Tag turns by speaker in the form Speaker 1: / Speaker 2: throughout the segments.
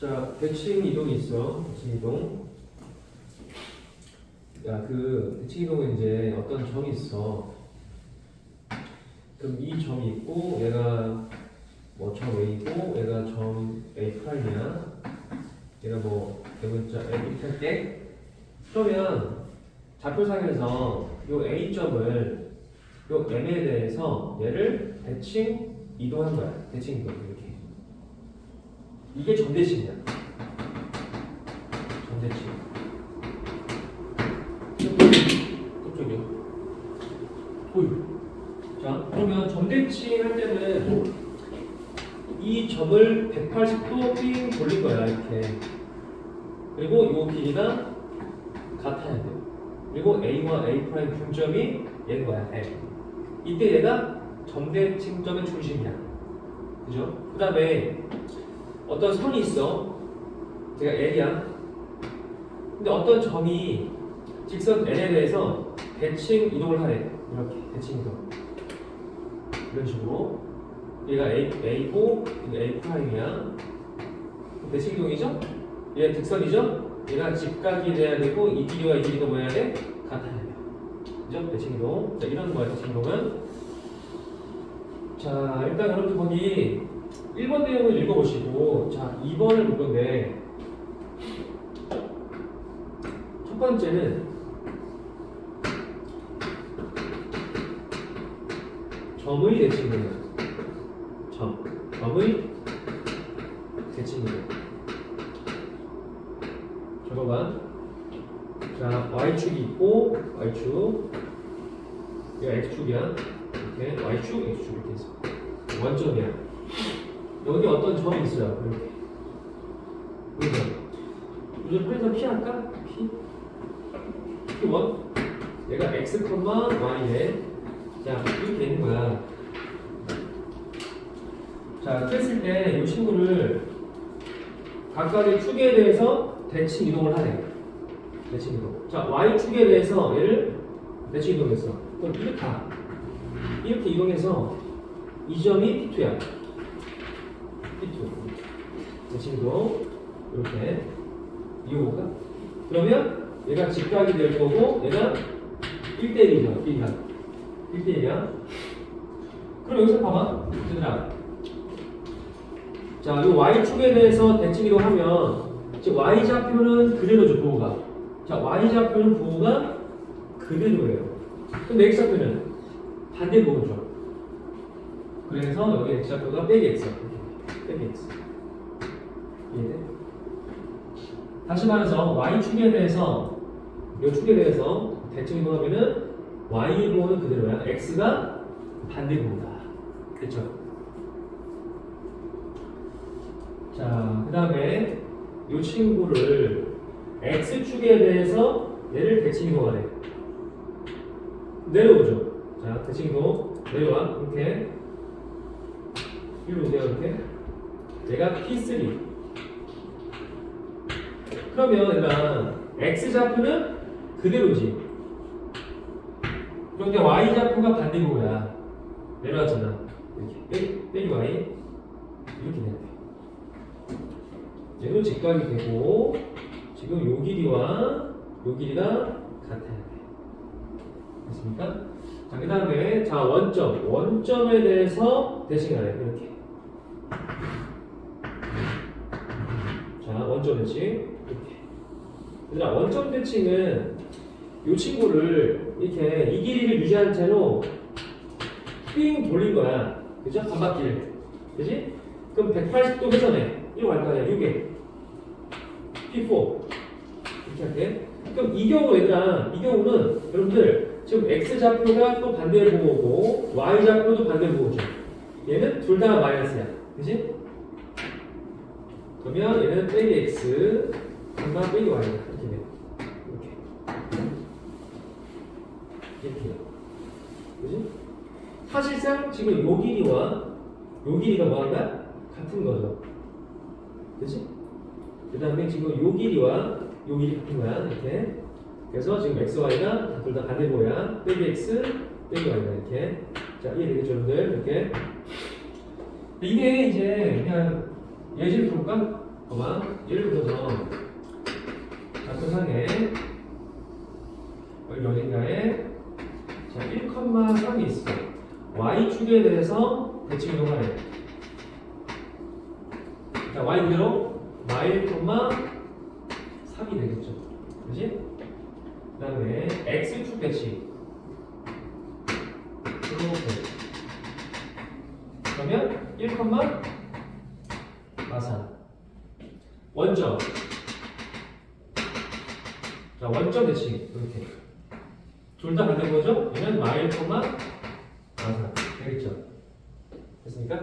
Speaker 1: 자, 대칭 이동이 있어. 대칭 이동. 야, 그 대칭 이동은 이제 어떤 점이 있어. 그럼 이 점이 있고, 얘가 뭐 점 A고, 얘가 점 A 프라임이야. 얘가 뭐 대문자 A 이렇게 할게. 그러면 좌표상에서 요 A 점을 요 M에 대해서 얘를 대칭 이동한 거야. 대칭 이동 이렇게. 이게 점대칭이야. 점대칭. 그쪽이요. 보유. 자, 그러면 점대칭 할 때는 이 점을 180도 삥 돌린 거야, 이렇게. 그리고 이 길이가 같아야 돼요. 그리고 A와 A 프라임 분점이 얘인 거야, L. 이때 얘가 점대칭점의 중심이야. 그죠? 그 다음에 어떤 선이 있어. 제가 L이야. 근데 어떤 점이 직선 N에 대해서 대칭 이동을 하래. 이렇게 대칭 이동. 이런 식으로. 얘가 A고 얘가 A 프라임이야. 대칭 이동이죠? 얘가 직선이죠? 얘가 직각이 돼야 되고 이 길이와 이 길이가 뭐 해야 돼? 같아야 돼. 그죠? 대칭 이동. 자, 이런 거야, 대칭 이동은. 자, 일단 여러분들 거기 1번 내용을 읽어보시고, 자, 2번을 볼 건데, 첫 번째는 점의 대칭이에요. 점의 대칭이에요. 저거가, 자, Y축이 있고, Y축, 얘가 X축이야. 이렇게, Y축, X축 이렇게 해서. 원점이야. 여기 어떤 점이 있어요. 이렇게. 그래서 요즘 그래서 P 할까? P? P1? 얘가 X, Y에 자, 이렇게 있는 거야. 자, 이렇게 했을 때 이 친구를 각각의 축에 대해서 대칭 이동을 하래. 대칭 이동. 자, Y축에 대해서 얘를 대칭 이동했어. 그럼 이렇게 이동해서 이 점이 P2야. P2. 대칭 이동. 이렇게. 이어볼까? 그러면 얘가 직각이 될 거고, 얘가 1대1이죠. 1대1이야. 그럼 여기서 봐봐. 얘들아. 자, 이 Y축에 대해서 대칭 이동하면, 지금 Y좌표는 그대로죠, 부호가. 자, Y좌표는 부호가 그대로예요. 근데 X좌표는 반대 부호죠. 그래서 여기 X좌표가 빼기 X. 빼기 X. 이해돼? 다시 말해서 Y축에 대해서, 이 축에 대해서 대칭 이동하면은 Y 부호는 그대로야. X가 반대 부호다. 됐죠? 자, 그 다음에 이 친구를 X축에 대해서 얘를 대칭 이동하래. 내려오죠. 자, 대칭 이동 내려와. 이렇게. 이리로 오세요. 이렇게. 얘가 P3. 그러면 얘가 X좌표는 그대로지. 그런데 Y좌표가 반대부호야. 내려왔잖아. 이렇게. 빼기 Y. 이렇게 돼야 돼. 얘도 직각이 되고, 지금 요 길이와 요 길이가 같아야 돼. 됐습니까? 자, 그 다음에, 자, 원점에 대해서 대칭하래. 이렇게. 자, 원점 대칭. 이렇게. 얘들아, 원점 대칭은 이 친구를 이렇게 이 길이를 유지한 채로 삥 돌린 거야. 그죠? 반바퀴를. 그지? 그럼 180도 회전해. 이거 갈 거 아니야. 6에. P4. 이렇게 할게. 그럼 이 경우 얘들아, 이 경우는 여러분들 지금 X좌표가 또 반대 부호고 Y좌표도 반대 부호죠. 얘는 둘 다 마이너스야. 그지? 그러면 얘는 빼기 X, 반반 빼기 Y야. 이렇게 돼. 이렇게요. 그지? 사실상 지금 요 길이와 요 길이가 뭐한가? 같은 거죠. 그지? 그 다음에 지금 요 길이와 요 길이 같은 거야. 이렇게. 그래서 지금 x, y가 둘 다 반대보야. 빼기 x, 빼기 y가 이렇게. 자, 이해되겠죠, 여러분들? 이렇게. 이게 이제 그냥 예시를 볼까? 봐봐. 예를 들어서 좌표상에 여기 어딘가에 자 1,3이 있어. y축에 대해서 대칭 이동하래. 자 y 그대로 y,3이 되겠죠. 그렇지? 그 다음에 x축 대칭 이렇게 그러면 1,4 원점 자 원점 대칭 이렇게 둘 다 반대 거죠? 얘는 y,4 되겠죠? 됐습니까?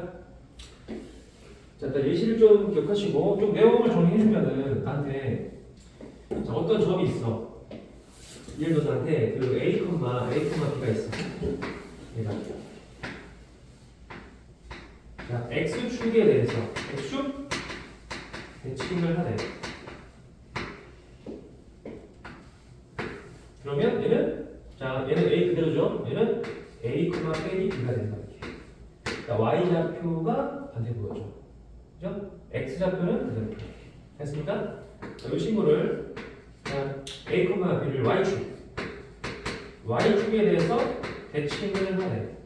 Speaker 1: 자 일단 예시를 좀 기억하시고 좀 내용을 정리해주면은 나한테 자 어떤 점이 있어 예를 들어서 나한테 그 a,b가 있어 얘가 자 x축에 대해서 x축 대칭을 하네. 그러면 얘는 a 그대로죠. 얘는 a, b가 된다 이렇게. 그러니까 y 좌표가 반대 보여줘. 그죠? x 좌표는 그대로. 됐습니까? 이 친구를 a, b를 y축에 대해서 대칭을 하네.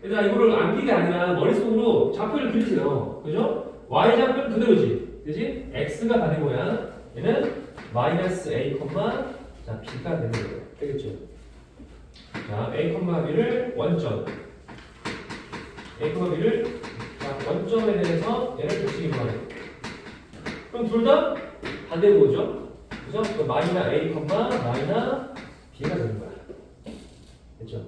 Speaker 1: 얘들아 이거를 암기가 아니라 머릿속으로 좌표를 그리세요. 그죠? y 좌표는 그대로지. 그지? x가 반대 모양. 얘는 마이너스 a, 자 b가 되는 거예요. 되겠죠? 자 a, b를 원점. a, b를 자 원점에 대해서 얘를 대칭이 뭐하네. 그럼 둘 다 반대 보죠? 그죠? 그 마이너 a, 마이너 b가 되는 거야. 됐죠?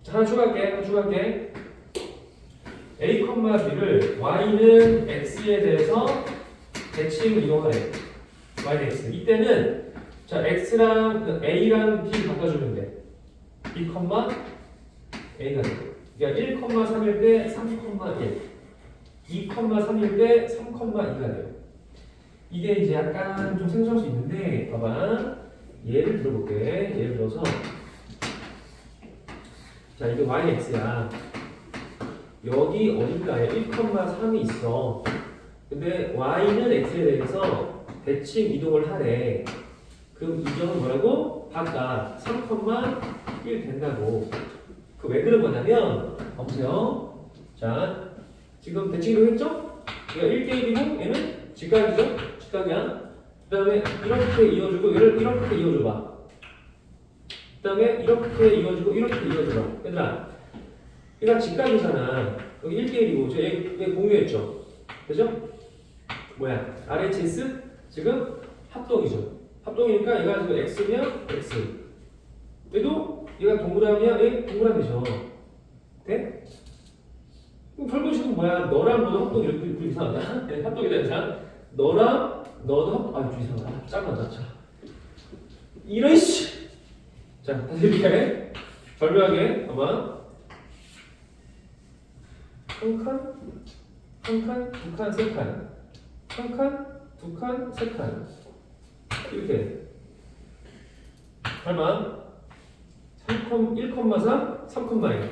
Speaker 1: 자, 하나 추가할게. a, b를 y는 x에 대해서 대칭 이동하래. y는 x. 이때는 자 x랑 a랑 b 바꿔주면 돼. b, a가 돼. 그러니까 1,3일 때 3,1, 2,3일 때 3,2가 돼요. 이게 이제 약간 좀 생소할 수 있는데 봐봐. 예를 들어볼게. 예를 들어서 자 이게 yx야. 여기 어딘가에 1,3이 있어. 근데 y는 x에 대해서 대칭 이동을 하래. 그럼 이 점은 뭐라고? 바깥 3,1 된다고. 그 왜 그런 거냐면 보세요. 자 지금 대칭 이동했죠? 그러니까 1대1이고 얘는 직각이죠? 직각이야. 그 다음에 이렇게 이어주고 얘를 이렇게 이어줘봐. 그 다음에 이렇게 이어주고 이렇게 이어줘봐. 얘들아 얘가 직각이잖아. 여기 1대1이고 얘 공유했죠? 그죠? 뭐야? RHS? 지금 합동이죠. 합동이니까 얘가 지금 X면 X. 얘도 얘가 동그라미야? 얘 동그라미죠. 돼? 그럼 결국은 뭐야? 너랑 너도 합동 이렇게 이상하다. 합동이다 이상. 너랑 너도 합동. 아 이상하다. 짱난다. 자 이런 씨. 자 다시 이렇게 절묘하게 봐봐. 한 칸, 두 칸, 세 칸. 한 칸, 두 칸, 세 칸. 이렇게. 설마 1,3, 3,2.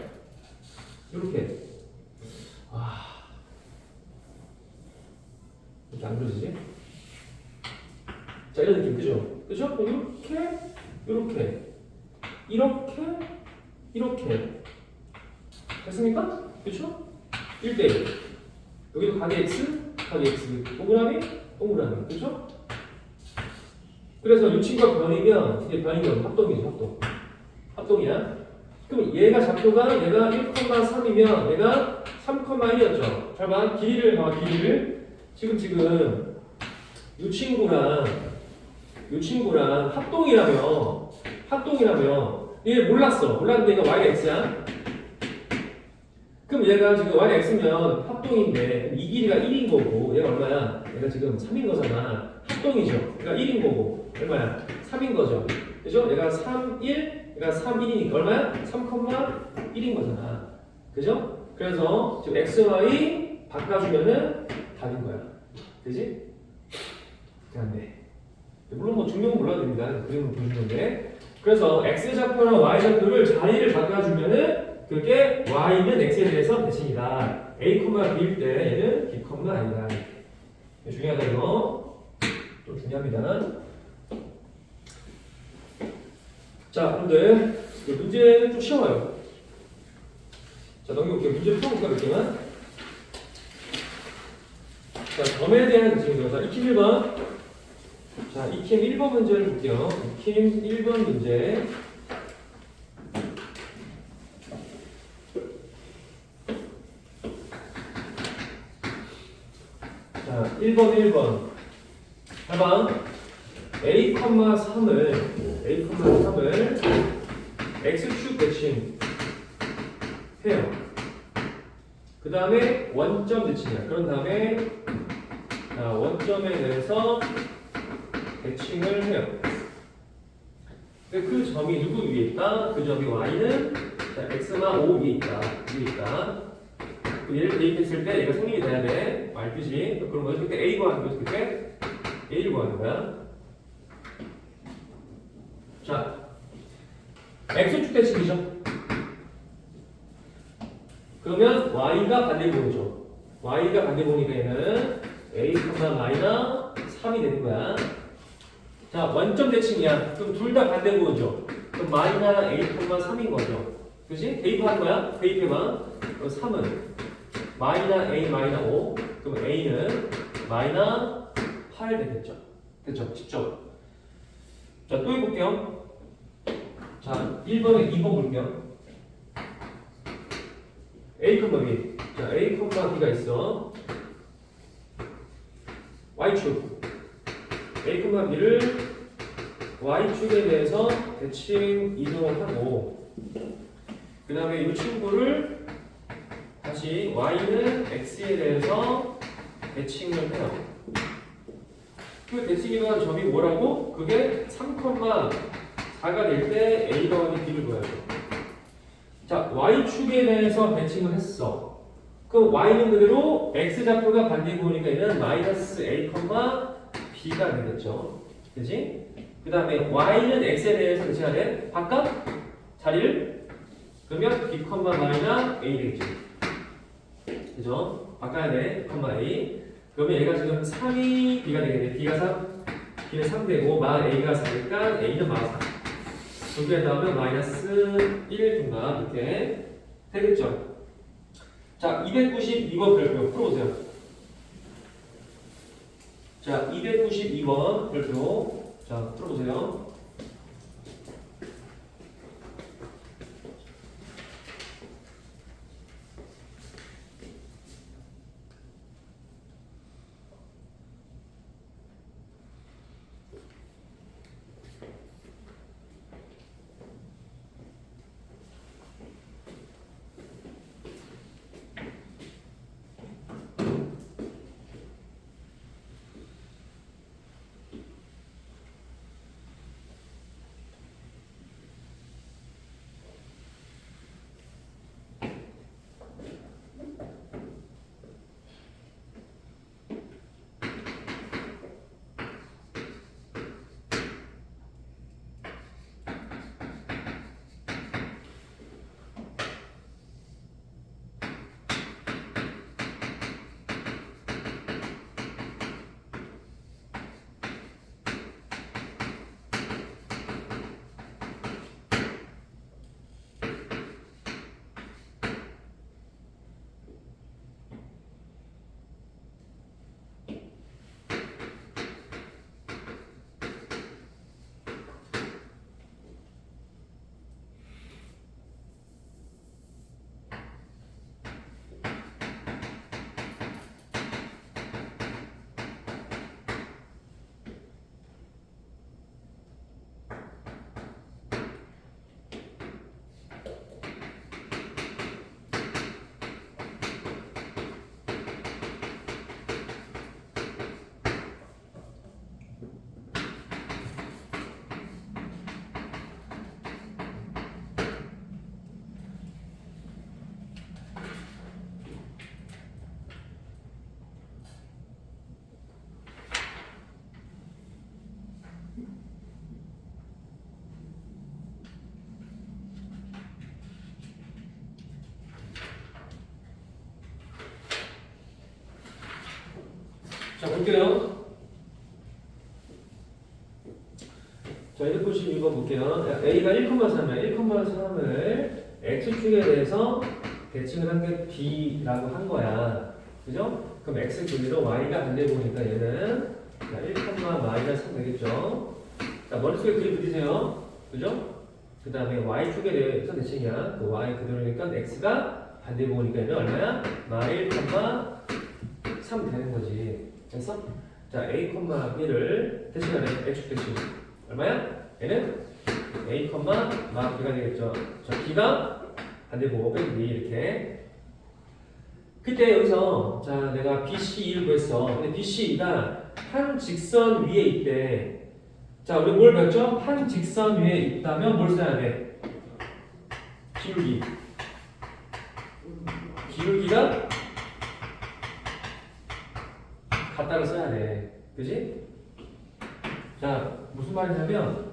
Speaker 1: 이렇게. 이렇게 안 그려지지? 자, 이런 느낌, 그죠? 그죠? 이렇게. 됐습니까? 그죠? 1대1. 여기도 각이 x, 동그라미, 그죠? 그래서 이 친구가 변이면, 이게 변이면 합동이죠, 합동이야. 그럼 얘가 좌표가 얘가 1,3이면 얘가 3,1이었죠. 잘 봐. 길이를. 지금 이 친구랑 합동이라며 얘 몰랐는데 얘가 y가 x야. 그럼 얘가 지금 y가 x면 합동인데 이 길이가 1인 거고 얘가 얼마야? 얘가 지금 3인 거잖아. 합동이죠. 그러니까 1인 거고 얼마야? 3인 거죠. 그죠? 얘가 3, 1, 얘가 3, 1이니까 얼마야? 3,1인 거잖아. 그죠? 그래서 지금 x, y 바꿔주면은 답인 거야. 그지? 그런데 물론 뭐 중요한 건 몰라도 됩니다. 그림을 보여주는데 그래서 x 좌표랑 y 좌표를 자리를 바꿔주면은 그게 y는 x에 대해서 대칭이다. a, b일 때 얘는 b, i다. 중요하다 이거. 또 중요합니다. 자, 여러분들 문제는 좀 쉬워요. 자, 넘겨볼게요. 문제 풀어볼까 몇 개만. 자, 점에 대한 지금 자, 익힘 1번. 자, 익힘 1번 문제를 볼게요. 익힘 1번 문제. 자, 1번. 8번. A,3을 X축 대칭 해요. 그 다음에 원점 대칭이야. 그런 다음에 원점에 대해서 대칭을 해요. 그 점이 누구 위에 있다? 그 점이 Y는 X만 O 위에 있다. 얘를 대입했을 때 얘가 성립이 돼야 돼. 말듯이. 그럼 어떻게 때 A 구하는 거야? 어떻게 때? A를 구하는 거야. 자, X축 대칭이죠. 그러면 Y가 반대분이죠. Y가 반대분이니까 얘는 A, 마이너 3이 되는 거야. 자, 원점 대칭이야. 그럼 둘 다 반대분이죠. 그럼 마이너 A, 3인 거죠. 그치? 대입하는 거야. 대입해봐. 그럼 3은 마이너 A, 마이너 5. 그럼 A는 마이너 8 되겠죠. 됐죠? 쉽죠? 자, 또 해볼게요. 자, 1번에 2번 볼게요. A, B. 자, A, B가 있어. Y축. A, B를 Y축에 대해서 대칭 이동을 하고, 그 다음에 이 친구를 다시 Y는 X에 대해서 대칭을 해요. 그 대칭 이동한 점이 뭐라고? 그게 3,4가 될 때 A 더하기 B를 구해야죠. 자, Y축에 대해서 대칭을 했어. 그럼 Y는 그대로 X좌표가 반대구니까 얘는 마이너스 A, B가 되겠죠. 그치? 그 다음에 Y는 X에 대해서 대칭하래. 바깥 자리를 그러면 B, 마이너 A 되겠지. 그죠? 바꿔야 돼. A. 그러면 얘가 지금 3이 B가 되겠네. B가 3, B는 3 되고 마 A가 4니까 A는 마 4. 두 개 더하면 마이너스 1 중간 이렇게 되겠죠. 자, 292번 별표 풀어보세요. 자, 292번 별표. 자, 풀어보세요. 자, 볼게요. 자, 192번 볼게요. A가 1,3이야. 1,3을 X축에 대해서 대칭을 한 게 B라고 한 거야. 그죠? 그럼 X 분리로 Y가 반대 보니까 얘는 1,-3 되겠죠? 자, 머릿속에 그림 그리세요. 그죠? 그 다음에 Y축에 대해서 대칭이야. 그 Y 그대로니까 X가 반대 보니까 얘는 얼마야? -1,3 되는 거지. 그래서 자, A, B를 대칭하네. X축 대칭. 얼마야? 얘는 A, B가 되겠죠. 자, B가 반대보 빼기 B 이렇게. 그때 여기서 자, 내가 BC2를 구했어. 근데 BC2가 한 직선 위에 있대. 자, 우리 뭘 배웠죠? 한 직선 위에 있다면 뭘 써야 돼? 기울기. 기울기가 같다고 써야 돼. 그지? 자, 무슨 말이냐면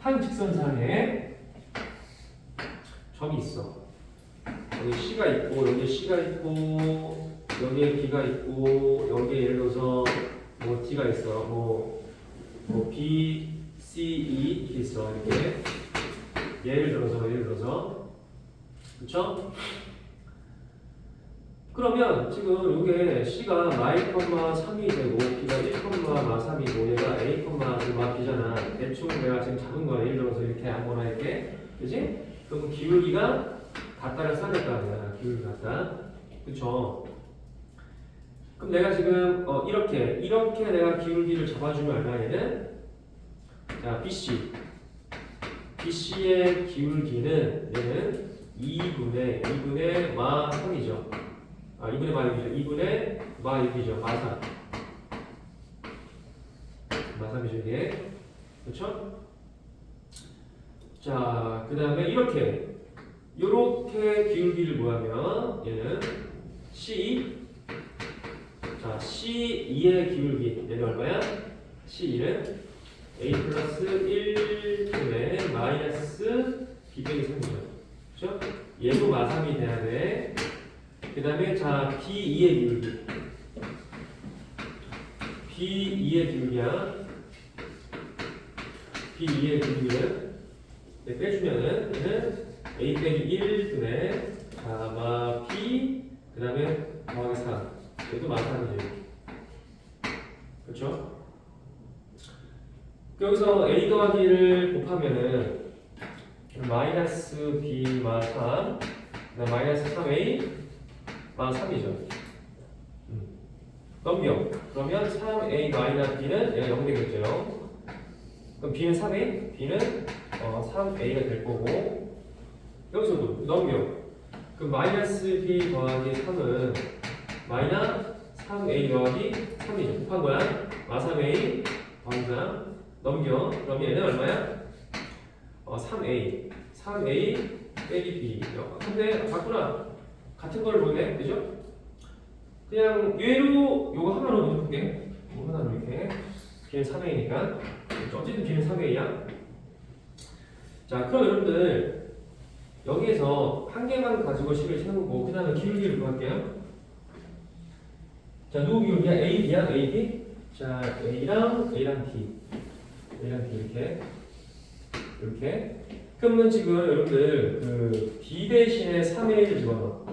Speaker 1: 한 직선상에 점이 있어. 여기 C가 있고 여기 C가 있고 여기에 B가 있고 여기에 예를 들어서 뭐 D가 있어. 뭐 B, C, E 이렇게 있어. 이렇게 예를 들어서 그쵸? 그러면 지금 이게 C가 -3이 되고 B가 1,-3이고 얘가 A, B잖아. 대충 내가 지금 잡은 거야. 예를 들어서 이렇게 아무거나 이렇게. 그지? 그럼 기울기가 같다를 써야 될 거 아니야. 기울기 같다. 그쵸? 그럼 내가 지금 이렇게 내가 기울기를 잡아주면 얼마야 얘는? 자, BC의 기울기는 얘는 2분의 -3이죠. 2분의 -6이죠. 2분의 -6이죠. -3이죠 이게. 그쵸? 자, 그 다음에 요렇게 기울기를 구하면 얘는 C2. 자, C2의 기울기 얘는 얼마야? C2는 A 플러스 1분의 마이너스 B 빼기 3이죠. 그쵸? 얘도 마삼이 돼야 돼. 그 다음에 자, B2의 기울기. B2의 기울기야. B2의 기울기는 빼주면은 얘는 A 빼기 1분의 가마 P 그 다음에 더하기 3. 얘도 마삼이죠. 그렇죠? 여기서 A 더하기를 곱하면은 마이너스 B 마3 마이너스 3A 마3이죠. 넘겨. 그러면 3A 마이너스 B는 얘가 0 되겠죠. 그럼 B는 3A? B는 3A가 될 거고 여기서도 넘겨. 그럼 마이너스 B 더하기 3은 마이너스 3A 더하기 3이죠. 곱한 거야. 마3A 더하기 3 넘겨. 그럼 얘는 얼마야? 3A 빼기 B. 근데 같구나. 같은 걸 보네. 그죠? 그냥 얘로 요거 하나로 놓을게. 요거 하나로 이렇게. B는 3A니까. 어쨌든 B는 3A야. 자, 그럼 여러분들 여기에서 한 개만 가지고 식을 세우고 그 다음에 기울기를 구할게요. 자, 누구 기울기야? A, B야? A, B? 자, A랑 D 이렇게 그러면 지금 여러분들 그 B 대신에 3A를 집어넣어.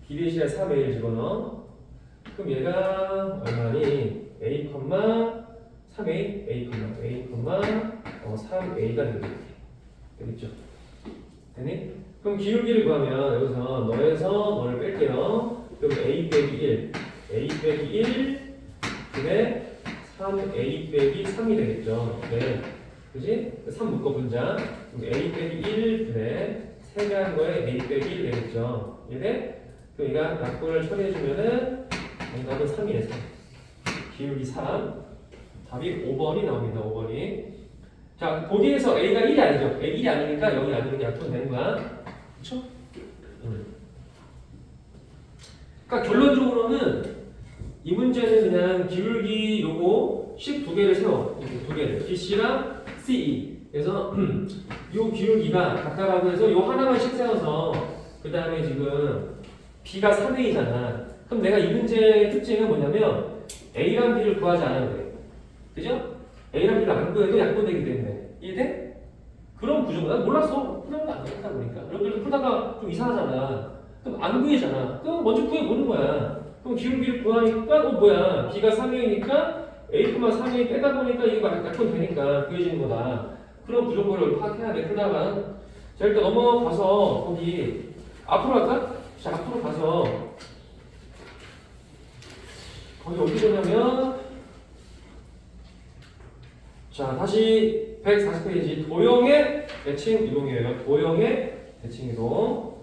Speaker 1: B 대신에 3A를 집어넣어. 그럼 얘가 얼마니? A, 3A, 3A가 되겠죠. 되니? 그럼 기울기를 구하면 여기서 너에서 너를 뺄게요. 그럼 A 빼기 1 근데 3A 빼기 3이 되겠죠. 네. 그지? 3 묶어 분자. 그럼 A 빼기 1 분의 3개 한 거에 A 빼기 1 되겠죠. 이래? 그럼 얘가 약분을 처리해주면은 정답은 3이네. 3. 기울기 3. 답이 5번이 나옵니다. 5번이. 자, 보기에서 A가 1이 아니죠. A 1이 아니니까 여기 아니면 약분 되는 거야. 그쵸? 그러니까 결론적으로는 이 문제는 그냥 기울기 요거 식 두 개를 세워. 두 개를. BC랑 CE. 그래서 요 기울기가 같다라고 해서 요 하나만 식 세워서 그 다음에 지금 B가 3A잖아. 그럼 내가 이 문제의 특징은 뭐냐면 A랑 B를 구하지 않아도 돼. 그죠? A랑 B를 안 구해도 약분되기 때문에. 이해돼? 그런 구조가 난 몰랐어. 풀면 안 되겠다 보니까. 여러분들 풀다가 좀 이상하잖아. 그럼 안 구해잖아. 그럼 먼저 구해보는 거야. 그럼 기울 B를 구하니까 뭐야. B가 3이니까 A, 3이 빼다 보니까 이거 약분 되니까 구해지는 거다. 그런 구조물을 파악해야 돼. 풀다가. 자, 일단 넘어가서 거기 앞으로 갈까? 자, 앞으로 가서 거기 어디 보냐면 자, 다시 140페이지 도형의 대칭 이동이에요. 도형의 대칭 이동.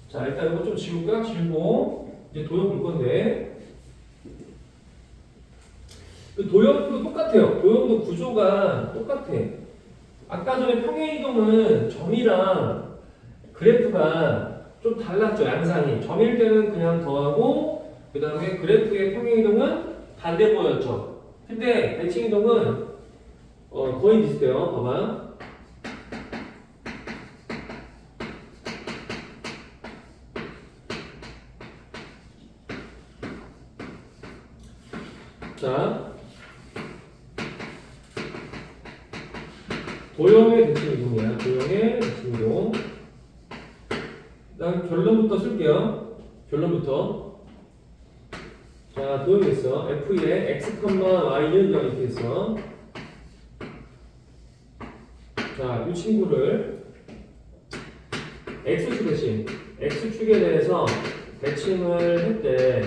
Speaker 1: 자, 일단 이거 좀 지울까? 지우고 이제 도형 볼 건데 도형도 똑같아요. 도형도 구조가 똑같아. 아까 전에 평행이동은 점이랑 그래프가 좀 달랐죠. 양상이. 점일 때는 그냥 더하고 그 다음에 그래프의 평행이동은 반대보였죠. 근데 대칭이동은 거의 비슷해요. 봐봐. 자, 도형의 대칭이동이야. 도형의 대칭이동. 일단 결론부터 쓸게요. 결론부터. 자, 도형이 있어. F의 x, y는 이렇게 있어. 자, 이 친구를 x축 대칭, x축에 대해서 대칭을 했대.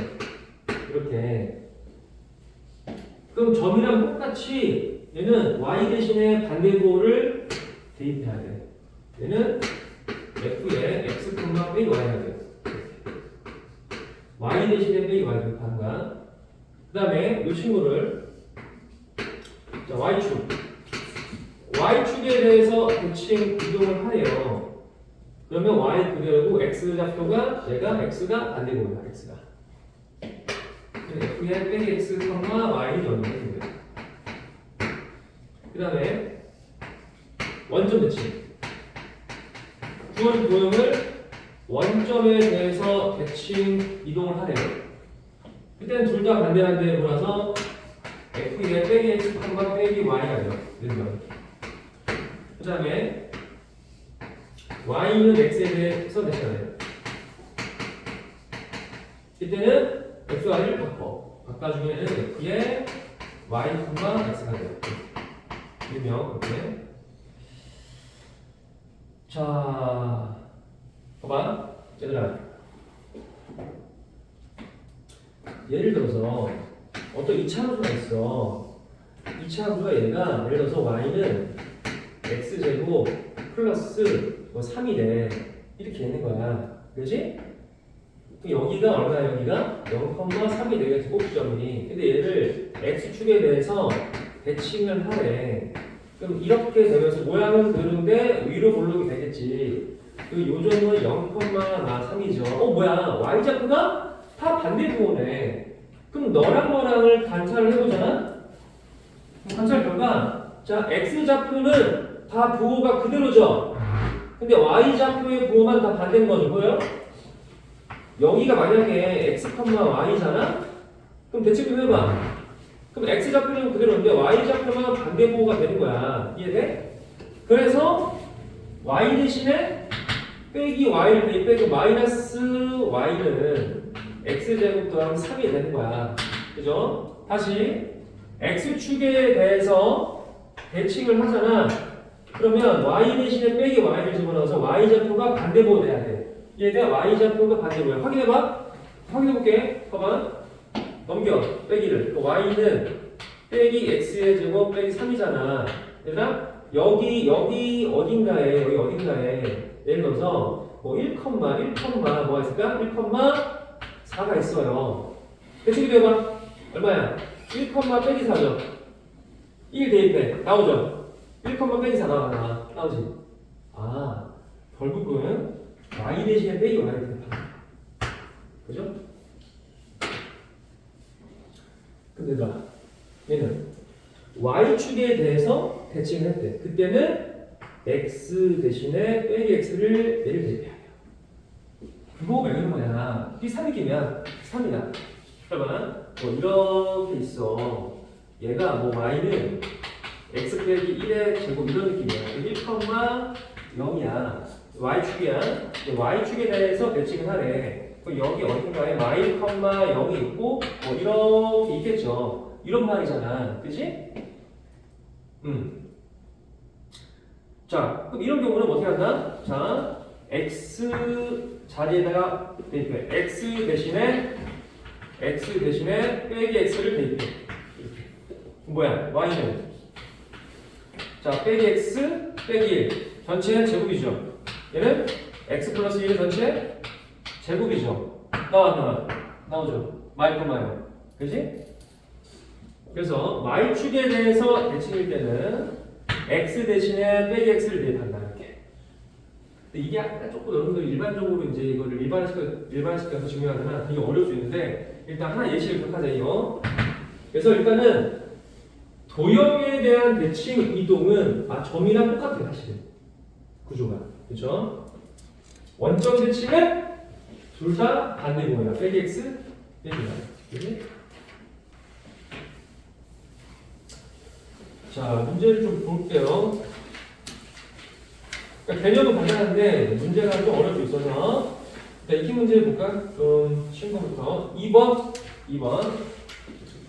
Speaker 1: 이렇게. 그럼 점이랑 똑같이 얘는 y 대신에 반대보를 대입해야 돼. 얘는 f의 x, 빼기 y가 돼. y 대신에 빼기 y 대입하는 거야. 그 다음에 이 친구를 자, y축. y축에 대해서 대칭 이동을 하래요. 그러면 y 그대로고 x 좌표가 얘가 x가 반대보야. x가. f의 빼기 x, y는 여기에 돼. 그 다음에 원점 대칭. 주어진 도형을 원점에 대해서 대칭 이동을 하래요. 그때는 둘 다 반대반대에 몰아서 f의 빼기 x, 빼기 y가 돼요. 그 다음에 y는 x에 대해서 대칭하래요. 이때는 x, y를 바꿔주면 f의 y, x가 돼요. 일명 그렇게. 자, 봐봐, 얘들아. 예를 들어서 어떤 2차 함수가 있어. 2차 함수가 얘가 예를 들어서 y는 x제곱 플러스 3이래. 이렇게 있는 거야. 그렇지? 여기가 얼마야? 여기가 0,3이 되겠지, 꼭지점이. 근데 얘를 x축에 대해서 대칭을 하래. 그럼 이렇게 되면서 모양은 그런데 위로 볼록이 되겠지. 그 요점은 0,3이죠. 뭐야? y좌표가 다 반대부호네. 그럼 너랑 너랑을 관찰을 해보잖아? 관찰 결과 자, x좌표는 다 부호가 그대로죠? 근데 y좌표의 부호만 다 반대인 거죠. 뭐예요? 여기가 만약에 x, y잖아? 그럼 대칭 좀 해봐. 그럼 x좌표는 그대로인데 y좌표만 반대부호가 되는 거야. 이해돼? 그래서 y 대신에 빼기 y를 대입해서 마이너스 y는 x제곱 더하기 3이 되는 거야. 그죠? 다시 x축에 대해서 대칭을 하잖아. 그러면 y 대신에 빼기 y를 집어넣어서 y좌표가 반대부호 돼야 돼. 이해돼? y좌표가 반대부호야. 확인해봐. 확인해볼게. 봐봐. 넘겨. 빼기를. y는 빼기 x의 제곱 빼기 3이잖아. 얘들아, 여기 어딘가에, 예를 들어서 뭐 1, 뭐가 있을까? 1,4가 있어요. 대칭이 돼봐. 얼마야? 1, 빼기 4죠. 1 대입해. 나오죠? 1, 빼기 4 나오지? 아, 결국은 y 대신에 빼기 y를 대입한다. 그죠? 근데 얘는 y축에 대해서 대칭을 했대. 그때는 x 대신에 빼기 x를 얘를 대입해야 돼요. 그거 왜 그런 거냐? 이 3이기면 3이다. 그러면 뭐 이렇게 있어. 얘가 뭐 y는 x 빼기 1의 제곱 이런 느낌이야. 1,0이야. y축이야. y축에 대해서 대칭을 하래. 그럼 여기 어딘가에 마일 컴마 0이 있고 뭐 이렇게 있겠죠. 이런 말이잖아. 그지? 자, 그럼 이런 경우는 어떻게 한다? 자, x 자리에다가 대입해. x 대신에 빼기 x를 대입해. 이렇게. 뭐야? y는 자, 빼기 x 빼기 1. 전체는 제곱이죠. 얘는 x 플러스 1 전체 제곱이죠. 나오죠. 마이너마요. 그지? 그래서 y축에 대해서 대칭일 때는 x 대신에 빼기 x를 대입한다. 이렇게. 근데 이게 약간 조금 여러분들 일반적으로 이제 이거를 일반시켜서 중요하잖아. 되게 어려울 수 있는데 일단 하나 예시를 기억하자 이거. 그래서 일단은 도형에 대한 대칭 이동은 점이랑 똑같아요 사실. 구조가. 그렇죠? 원점 대칭은 둘 다 반대구조야. 빼기 x, 빼기 y. 그치? 자, 문제를 좀 볼게요. 그러니까 개념은 간단한데 문제가 좀 어려울 수 있어서 자, 익힌 문제 볼까? 쉬운 거부터 2번.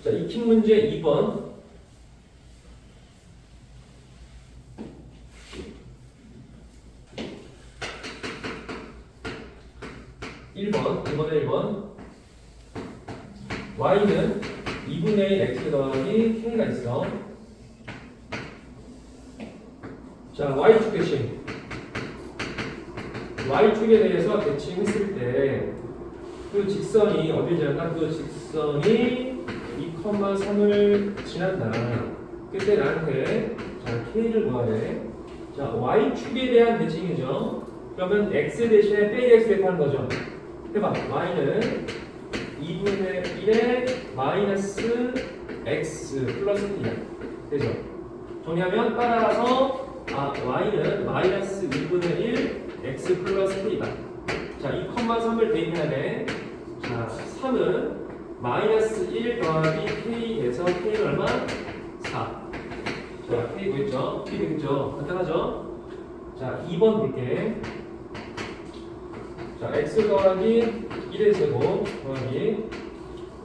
Speaker 1: 자, 익힌 문제 2번. 1번에 1번. y는 2분의 1 x 더하기 k가 있어. 자, y축 대칭. y축에 대해서 대칭했을 때 그 직선이 어딜 지난다? 그 직선이 2,3을 지난다. 그때 나한테 자, k를 구하래. 자, y축에 대한 대칭이죠. 그러면 x 대신에 빼기 x 대입하는 거죠. 해봐. y는 2분의 1에 마이너스 x 플러스 k야. 되죠? 정리하면 따라서 y는 마이너스 2분의 1 x 플러스 k다. 자, 2,3을 대입해야 돼. 자, 3은 마이너스 1 더하기 k에서 k는 얼마? 4. 자, k 보였죠? k 되겠죠? 간단하죠? 자, 2번 볼게. 자, x 더하기 1의 제곱 더하기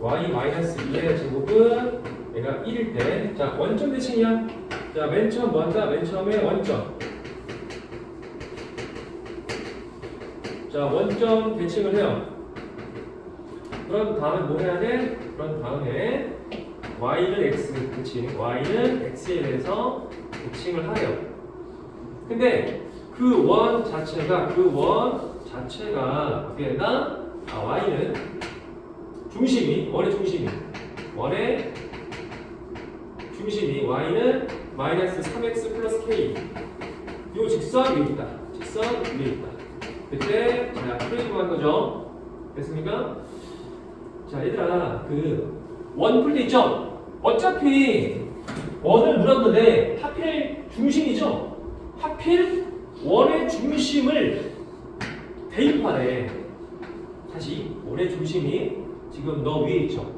Speaker 1: y 마이너스 2의 제곱은 얘가 1일 때, 자, 원점 대칭이야. 자, 맨 처음 뭐 한다? 맨 처음에 원점. 자, 원점 대칭을 해요. 그런 다음에 뭐 해야 돼? 그런 다음에 y는 x 대칭, y는 x에 대해서 대칭을 하래요. 근데 그 원 자체가 어떻게 된다? y는 원의 중심이 y는 마이너스 3x 플러스 k. 요 직선 위에 있다. 그때 자, k 구한 거죠. 됐습니까? 자, 얘들아, 원 풀 때 있죠? 어차피 원을 물었는데 하필 중심이죠? 하필 원의 중심을 대입하래. 다시 원의 중심이 지금 너 위에 있죠?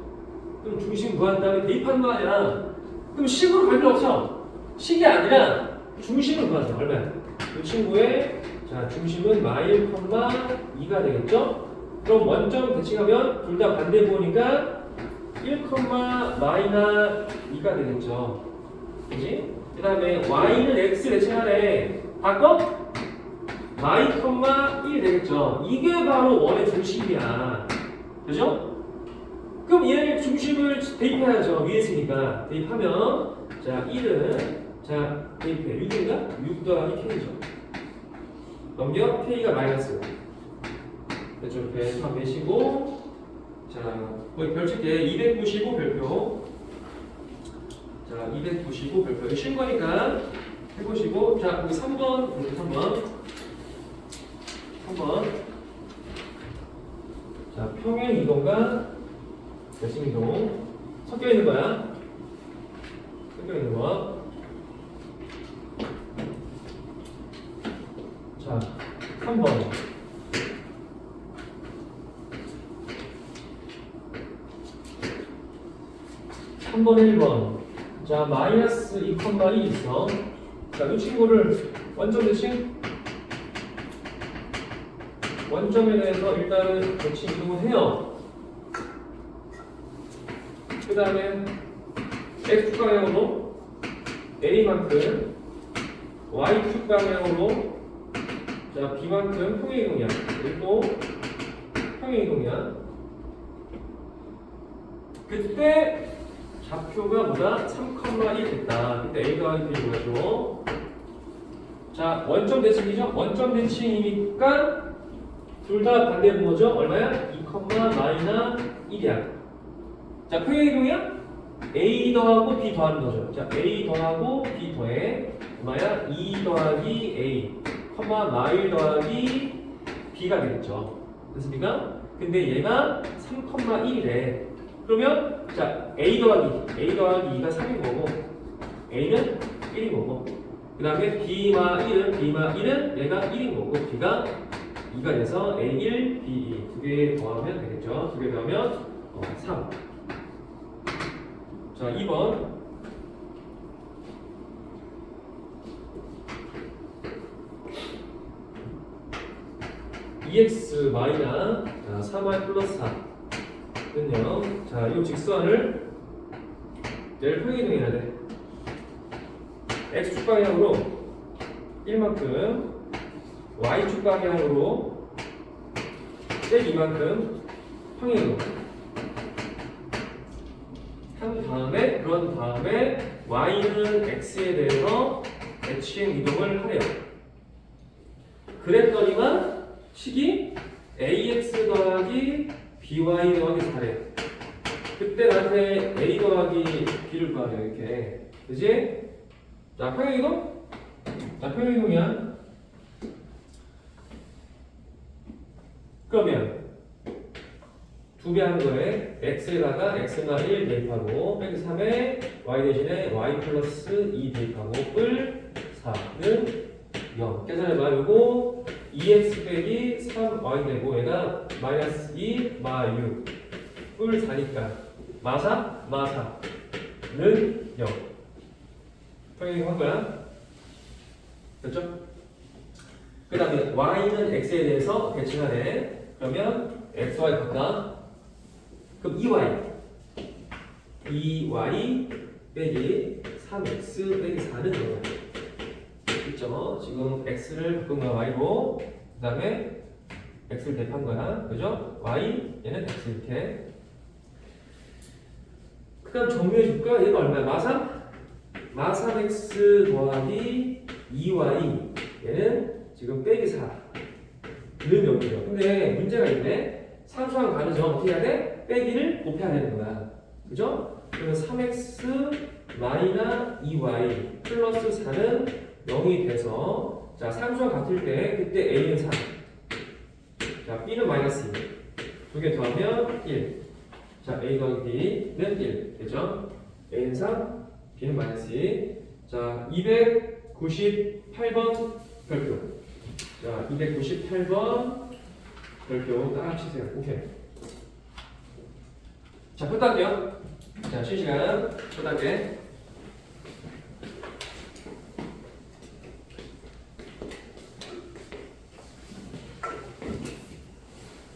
Speaker 1: 그럼 중심 구한 다음에 대입하는 거 아니야? 그럼 식으로 갈 필요 없죠? 식이 아니라 중심을 구하세요. 얼마야? 이 친구의 자, 중심은 마일, 2가 되겠죠? 그럼 원점 대칭하면 둘 다 반대 부호니까 1, 마이너 2가 되겠죠. 그지? 그 다음에 y는 x 대칭하래. 바꿔? 마이, 1 되겠죠. 이게 바로 원의 중심이야. 그죠? 그럼 얘 중심을 대입해야죠. 위에 있으니까. 대입하면 자, 1은 자, 대입해. 6인가? 6 더하기 k죠. 넘겨. k가 마이너스. 그렇죠. 이렇게 다 빼시고 자, 거기 별칠게 295 별표. 자, 295 별표. 이거 쉰 거니까 해보시고 자, 거기 3번. 3번. 자, 평행 이동과 대칭 이동 섞여 있는 거야. 섞여 있는 거. 자, 3번. 3번, 1번. 자, 마이너스 2,1 있어. 자, 이 친구를 원점 대칭? 원점에 대해서 일단은 대칭 이동을 해요. 그 다음에 X축 방향으로 A만큼, Y축 방향으로 자, B만큼 평행이동이야. 그리고 평행이동이야. 그때 좌표가 뭐다? 3,1 됐다. 그때 A 더하기 B를 구해줘. 자, 원점 대칭이죠? 원점 대칭이니까 둘 다 반대는 뭐죠? 얼마야? 2, 마이너스 1이야. 자, 평행이동이야? A 더하고 B 더하는 거죠. 자, A 더하고 B 더해 얼마야? 2 더하기 A, 마일 더하기 B가 되겠죠. 됐습니까? 근데 얘가 3,1이래. 그러면 자, A 더하기 2가 3인 거고 A는 1인 거고 그 다음에 B마 1은 얘가 1인 거고 B가 2가 돼서 A1, B2 두 개 더하면 되겠죠. 두 개 더하면 3. 자, 2번. EX 마이너스 3Y 플러스 4는요. 자, 이 직선을 얘를 평행이동해야 돼. X축 방향으로 1만큼, Y축 방향으로 즉 2만큼 평행이동 그런 다음에 Y는 X에 대해서 대칭 이동을 하래요. 그랬더니만 식이 AX 더하기 BY 더하기 4래. 그때 나한테 A 더하기 B를 구하래요. 이렇게. 그지? 자, 평행이동? 자, 평행이동이야. 그러면 두 배 하는 거에 x에다가 x나 1 대입하고 빼기 3에 y 대신에 y 플러스 2 대입하고 뿔 4는 0. 계산해봐. 요거 2x 빼기 3y 되고 얘가 마이너스 2 마 6 뿔 4니까 마사는 0. 평행이동 한 거야. 됐죠? 그 다음에 y는 x에 대해서 대칭하네. 그러면 xy 각각 그럼 2y 빼기 3x 빼기 4는 뭐야? 있죠? 지금 x를 바꾼 거야 y로. 그 다음에 x를 대입한 거야. 그죠? y 얘는 x 이렇게. 그 다음 정리해 줄까? 얘가 얼마야? 마3 x 더하기 2y 얘는 지금 빼기 4는 0이죠. 근데 문제가 있네. 상수항 가르죠. 어떻게 해야 돼? 빼기를 곱해야 되는 거야. 그죠? 그러면 3x 마이너스 2y 플러스 4는 0이 돼서 자, 상수항 같을 때 그때 a는 3. 자, b는 마이너스 2. 두 개 더하면 1. 자, a 더하기 b는 1. 되죠? a는 3, b는 마이너스 2. 자, 298번 별표. 자, 298번 별표 딱 치세요. 오케이. 자, 끝단계요. 자, 실시간 끝단계.